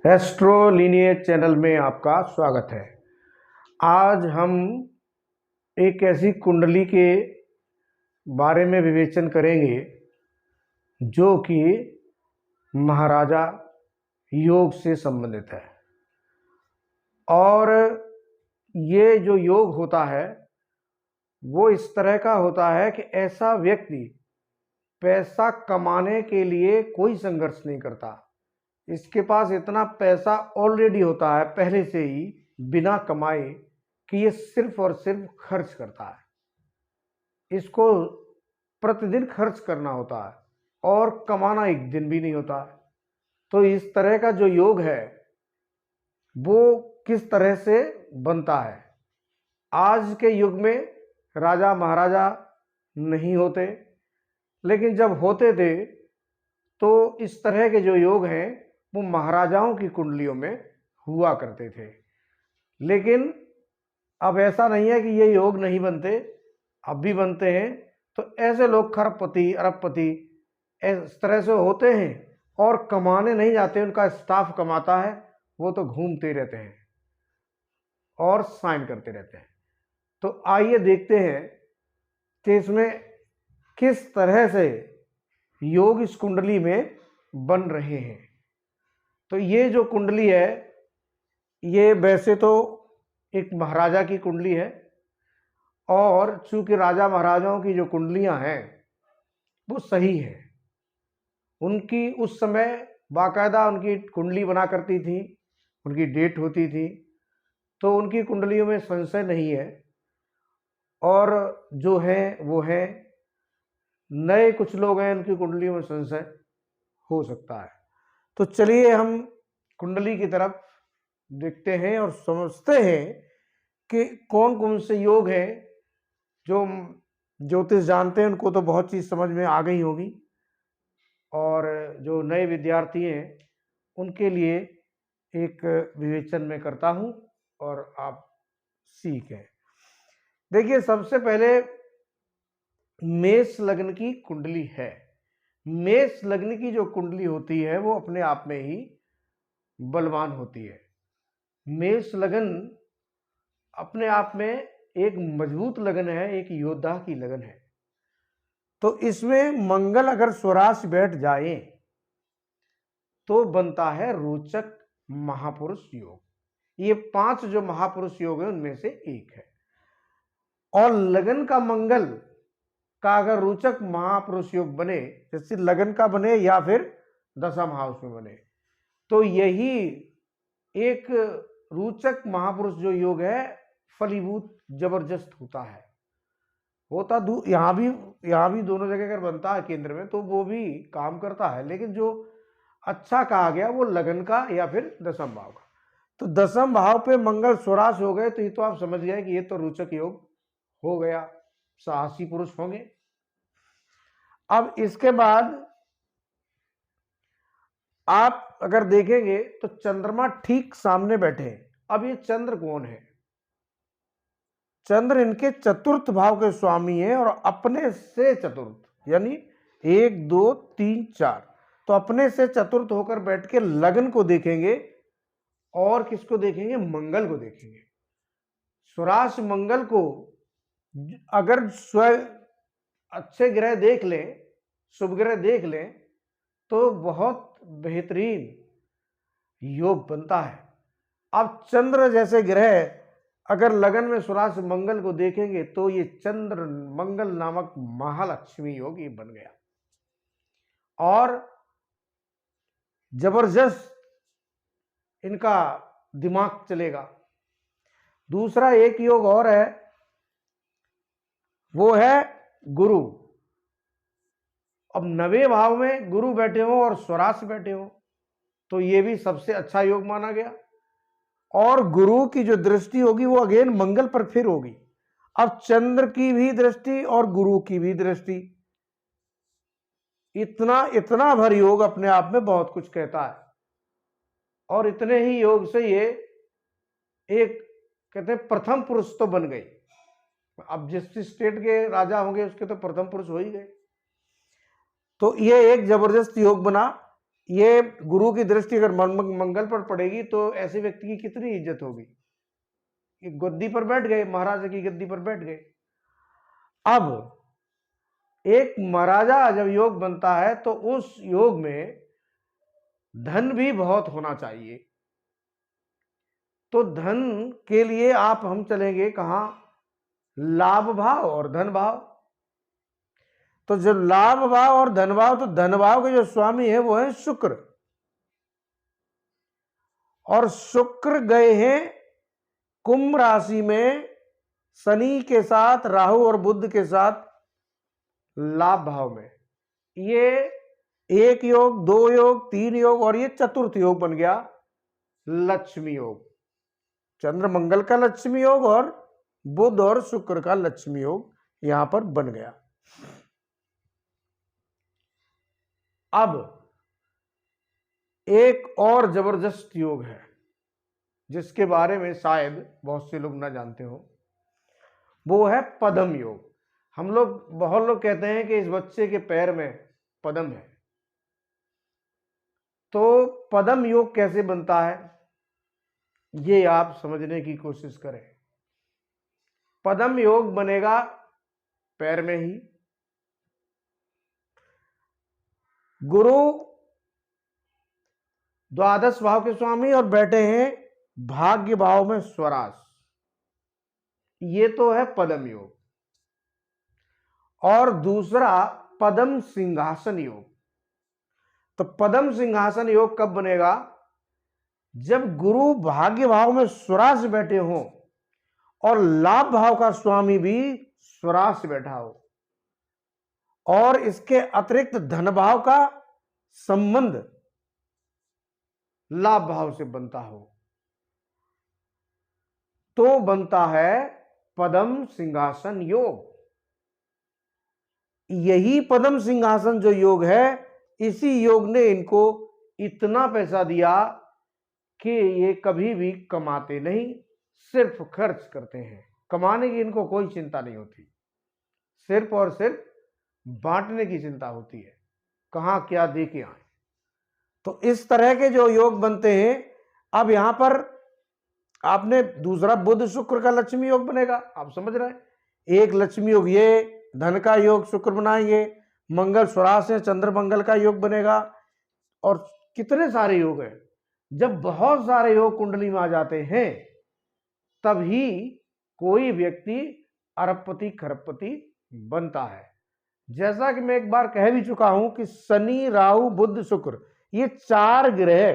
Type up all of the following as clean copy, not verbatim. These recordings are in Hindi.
एस्ट्रो लीनिएज चैनल में आपका स्वागत है। आज हम एक ऐसी कुंडली के बारे में विवेचन करेंगे जो कि महाराजा योग से संबंधित है। और ये जो योग होता है वो इस तरह का होता है कि ऐसा व्यक्ति पैसा कमाने के लिए कोई संघर्ष नहीं करता। इसके पास इतना पैसा ऑलरेडी होता है पहले से ही बिना कमाए कि ये सिर्फ और सिर्फ खर्च करता है। इसको प्रतिदिन खर्च करना होता है और कमाना एक दिन भी नहीं होता है। तो इस तरह का जो योग है वो किस तरह से बनता है। आज के युग में राजा महाराजा नहीं होते, लेकिन जब होते थे तो इस तरह के जो योग हैं वो महाराजाओं की कुंडलियों में हुआ करते थे। लेकिन अब ऐसा नहीं है कि ये योग नहीं बनते, अब भी बनते हैं। तो ऐसे लोग खरबपति अरबपति इस तरह से होते हैं और कमाने नहीं जाते, उनका स्टाफ कमाता है, वो तो घूमते रहते हैं और साइन करते रहते हैं। तो आइए देखते हैं कि इसमें किस तरह से योग इस कुंडली में बन रहे हैं। तो ये जो कुंडली है ये वैसे तो एक महाराजा की कुंडली है, और चूंकि राजा महाराजाओं की जो कुंडलियां हैं वो सही है, उनकी उस समय बाकायदा उनकी कुंडली बना करती थी, उनकी डेट होती थी, तो उनकी कुंडलियों में संशय नहीं है। और जो है वो है, नए कुछ लोग हैं उनकी कुंडलियों में संशय हो सकता है। तो चलिए हम कुंडली की तरफ देखते हैं और समझते हैं कि कौन कौन से योग हैं। जो ज्योतिष जानते हैं उनको तो बहुत चीज़ समझ में आ गई होगी, और जो नए विद्यार्थी हैं उनके लिए एक विवेचन में करता हूं और आप सीखें। देखिए, सबसे पहले मेष लग्न की कुंडली है। मेष लग्न की जो कुंडली होती है वो अपने आप में ही बलवान होती है। मेष लगन अपने आप में एक मजबूत लगन है, एक योद्धा की लगन है। तो इसमें मंगल अगर स्वराश बैठ जाए तो बनता है रोचक महापुरुष योग। ये 5 जो महापुरुष योग है उनमें से एक है। और लगन का मंगल का अगर रोचक महापुरुष योग बने, जैसे लगन का बने या फिर दशम हाउस में बने, तो यही एक रोचक महापुरुष जो योग है फलीभूत जबरदस्त होता है। होता यहाँ भी दोनों जगह अगर बनता है केंद्र में तो वो भी काम करता है, लेकिन जो अच्छा कहा गया वो लगन का या फिर दशम भाव का। तो दशम भाव पे मंगल स्वराश हो गए तो ये तो आप समझ गए कि ये तो रोचक योग हो गया, साहसी पुरुष होंगे। अब इसके बाद आप अगर देखेंगे तो चंद्रमा ठीक सामने बैठे हैं। अब ये चंद्र कौन है? चंद्र इनके चतुर्थ भाव के स्वामी है और अपने से चतुर्थ, यानी 1 2 3 4, तो अपने से चतुर्थ होकर बैठ के लगन को देखेंगे और किसको देखेंगे? मंगल को देखेंगे। स्वराश मंगल को अगर अच्छे ग्रह देख लें, शुभ ग्रह देख लें, तो बहुत बेहतरीन योग बनता है। अब चंद्र जैसे ग्रह अगर लगन में स्वराश मंगल को देखेंगे तो ये चंद्र मंगल नामक महालक्ष्मी योग ये बन गया और जबरदस्त इनका दिमाग चलेगा। दूसरा एक योग और है, वो है गुरु। अब 9वें भाव में गुरु बैठे हो और स्वराश बैठे हो तो ये भी सबसे अच्छा योग माना गया। और गुरु की जो दृष्टि होगी वो अगेन मंगल पर फिर होगी। अब चंद्र की भी दृष्टि और गुरु की भी दृष्टि, इतना भर योग अपने आप में बहुत कुछ कहता है। और इतने ही योग से ये एक कहते हैं प्रथम पुरुष तो बन गई। अब जिस स्टेट के राजा होंगे उसके तो प्रथम पुरुष हो ही गए। तो ये एक जबरदस्त योग बना। ये गुरु की दृष्टि अगर मंगल पर पड़ेगी तो ऐसे व्यक्ति की कितनी इज्जत होगी। ये गद्दी पर बैठ गए, महाराजा की गद्दी पर बैठ गए। अब एक महाराजा जब योग बनता है तो उस योग में धन भी बहुत होना चाहिए। तो धन के लिए हम चलेंगे कहां? लाभ भाव और धन भाव। तो जब लाभ भाव और धन भाव, तो धन भाव के जो स्वामी है वो है शुक्र, और शुक्र गए हैं कुंभ राशि में शनि के साथ, राहु और बुध के साथ लाभ भाव में। ये एक योग, दो योग, तीन योग और ये चतुर्थ योग बन गया लक्ष्मी योग। चंद्र मंगल का लक्ष्मी योग और बुध और शुक्र का लक्ष्मी योग यहां पर बन गया। अब एक और जबरदस्त योग है जिसके बारे में शायद बहुत से लोग ना जानते हो, वो है पद्म योग। बहुत लोग कहते हैं कि इस बच्चे के पैर में पद्म है। तो पद्म योग कैसे बनता है ये आप समझने की कोशिश करें। पद्म योग बनेगा पैर में ही। गुरु द्वादश भाव के स्वामी और बैठे हैं भाग्य भाव में स्वराज। ये तो है पद्म योग। और दूसरा पद्म सिंहासन योग। तो पद्म सिंहासन योग कब बनेगा? जब गुरु भाग्य भाव में स्वराज बैठे हों और लाभ भाव का स्वामी भी स्वराज से बैठा हो, और इसके अतिरिक्त धन भाव का संबंध लाभ भाव से बनता हो, तो बनता है पद्म सिंहासन योग। यही पद्म सिंहासन जो योग है, इसी योग ने इनको इतना पैसा दिया कि ये कभी भी कमाते नहीं, सिर्फ खर्च करते हैं। कमाने की इनको कोई चिंता नहीं होती, सिर्फ और सिर्फ बांटने की चिंता होती है, कहां क्या दे के आए। तो इस तरह के जो योग बनते हैं। अब यहां पर आपने दूसरा बुध शुक्र का लक्ष्मी योग बनेगा, आप समझ रहे हैं। एक लक्ष्मी योग, ये धन का योग शुक्र बनाएंगे, मंगल स्वराज से चंद्र मंगल का योग बनेगा, और कितने सारे योग हैं। जब बहुत सारे योग कुंडली में आ जाते हैं तभी कोई व्यक्ति अरबपति खरबपति बनता है। जैसा कि मैं एक बार कह भी चुका हूं कि शनि, राहु, बुध, शुक्र, ये चार ग्रह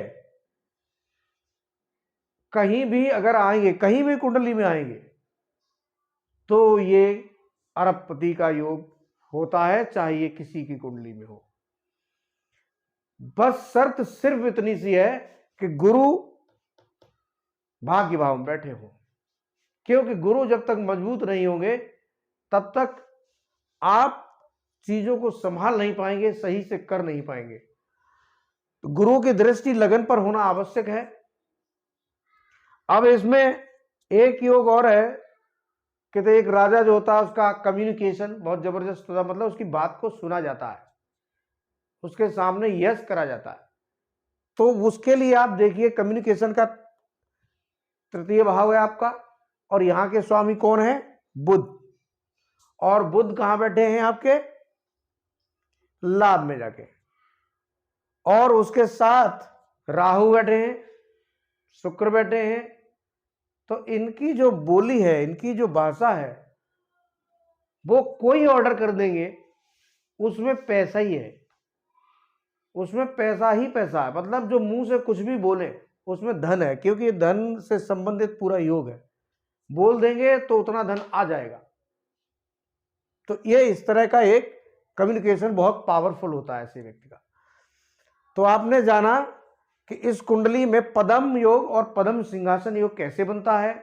कहीं भी अगर आएंगे, कहीं भी कुंडली में आएंगे, तो ये अरबपति का योग होता है, चाहे ये किसी की कुंडली में हो। बस शर्त सिर्फ इतनी सी है कि गुरु भाग्य भाव में बैठे हो, क्योंकि गुरु जब तक मजबूत नहीं होंगे तब तक आप चीजों को संभाल नहीं पाएंगे, सही से कर नहीं पाएंगे। तो गुरु की दृष्टि लगन पर होना आवश्यक है। अब इसमें एक योग और है कि तो एक राजा जो होता है उसका कम्युनिकेशन बहुत जबरदस्त होता है, मतलब उसकी बात को सुना जाता है, उसके सामने यस करा जाता है। तो उसके लिए आप देखिए, कम्युनिकेशन का तृतीय भाव है आपका, और यहां के स्वामी कौन है? बुध। और बुध कहां बैठे हैं? आपके लाभ में जाके। और उसके साथ राहु बैठे हैं, शुक्र बैठे हैं। तो इनकी जो बोली है, इनकी जो भाषा है, वो कोई ऑर्डर कर देंगे, उसमें पैसा ही है, उसमें पैसा ही पैसा है। मतलब जो मुंह से कुछ भी बोले उसमें धन है, क्योंकि धन से संबंधित पूरा योग है। बोल देंगे तो उतना धन आ जाएगा। तो ये इस तरह का एक कम्युनिकेशन बहुत पावरफुल होता है ऐसे व्यक्ति का। तो आपने जाना कि इस कुंडली में पद्म योग और पद्म सिंहासन योग कैसे बनता है।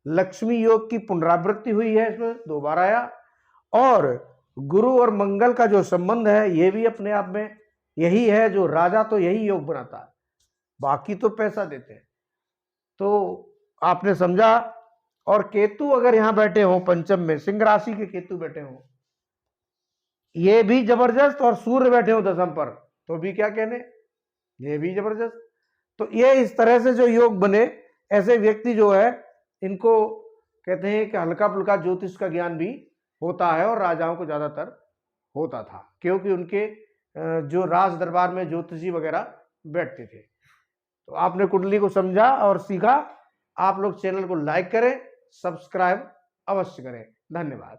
लक्ष्मी योग की पुनरावृत्ति हुई है, इसमें दो बार आया। और गुरु और मंगल का जो संबंध है ये भी अपने आप में यही है, जो राजा तो यही योग बनाता है, बाकी तो पैसा देते हैं। तो आपने समझा। और केतु अगर यहां बैठे हो पंचम में, सिंह राशि के केतु बैठे हो, ये भी जबरदस्त। और सूर्य बैठे हो दसम पर, तो भी क्या कहने। ये भी जबरदस्त। तो ये इस तरह से जो योग बने, ऐसे व्यक्ति जो है इनको कहते हैं कि हल्का फुल्का ज्योतिष का ज्ञान भी होता है, और राजाओं को ज्यादातर होता था, क्योंकि उनके जो राज दरबार में ज्योतिषी वगैरह बैठते थे। तो आपने कुंडली को समझा और सीखा। आप लोग चैनल को लाइक करें, सब्सक्राइब अवश्य करें। धन्यवाद।